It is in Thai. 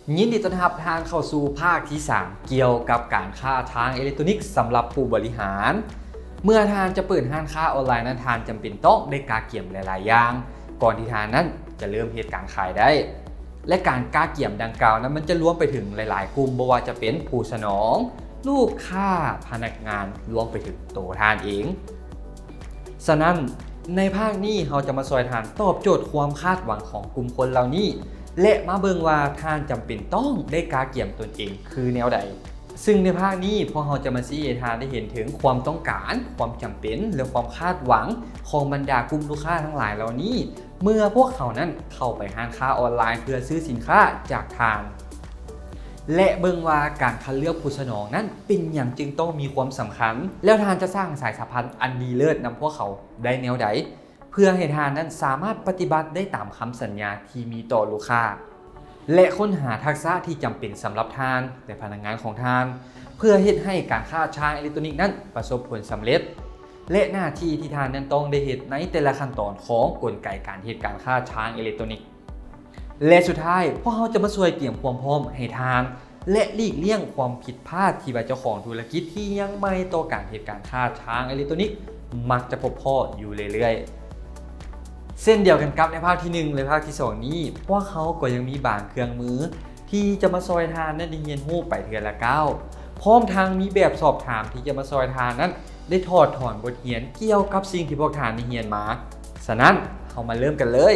ยินดีต้อนรับทางเข้าสู่ภาคที่ 3เกี่ยวกับการค้าทางอิเล็กทรอนิกส์สำหรับผู้บริหารเมื่อทานจะเปิดห้างค้าออนไลน์นั้นทานจำเป็นต้องได้กาเกี่ยมหลายๆอย่างก่อนที่ทานนั้นจะเริ่มเหตุการขายได้และการกาเกี่ยมดังกล่าวนั้นมันจะรวมไปถึงหลายๆกลุ่มไม่ว่าจะเป็นผู้สนองลูกค้าพนักงานรวมไปถึงตัวทานเองฉะนั้นในภาคนี้เราจะมาซอยทานตอบโจทย์ความคาดหวังของกลุ่มคนเหล่านี้และมาเบิ่งว่าท่านจำเป็นต้องได้กาเกี่ยมตนเองคือแนวใดซึ่งในภาคนี้พอเราจะมาชี้ให้ท่านได้เห็นถึงความต้องการความจำเป็นและความคาดหวังของบรรดากลุ่มลูกค้าทั้งหลายเหล่านี้เมื่อพวกเขานั้นเข้าไปห้างค้าออนไลน์เพื่อซื้อสินค้าจากท่านและเบิ่งว่าการคัดเลือกผู้สนองนั้นเป็นอย่างจึงต้องมีความสำคัญแล้วท่านจะสร้างสายสัมพันธ์อันดีเลิศนำพวกเขาได้แนวใดเพื่อให้ท่านนั้นสามารถปฏิบัติได้ตามคำสัญญาที่มีต่อลูกค้าและค้นหาทักษะที่จำเป็นสำหรับท่านและพนักงานของท่านเพื่อเฮ็ดให้การค้าทางอิเล็กทรอนิกส์นั้นประสบผลสำเร็จและหน้าที่ที่ท่านนั้นต้องได้เฮ็ดในแต่ละขั้นตอนของกลไกการเฮ็ดการค้าทางอิเล็กทรอนิกส์และสุดท้ายพวกเราจะมาช่วยเตรียมความพร้อมให้ท่านและหลีกเลี่ยงความผิดพลาดที่ว่าเจ้าของธุรกิจที่ยังไม่ต่อการเฮ็ดการค้าทางอิเล็กทรอนิกส์มักจะพบพ่ออยู่เรื่อยๆเส้นเดียวกันกับในภาคที่1และภาคที่2นี้พวกเขาก็ยังมีบางเครื่องมือที่จะมาซอยทานนั้นได้เรียนรู้ไปเทื่อละก้าวพร้อมทางมีแบบสอบถามที่จะมาซอยทานนั้นได้ถอดถอนบทเรียนเกี่ยวกับสิ่งที่พวกทานได้เรียนมาฉะนั้นเรามาเริ่มกันเลย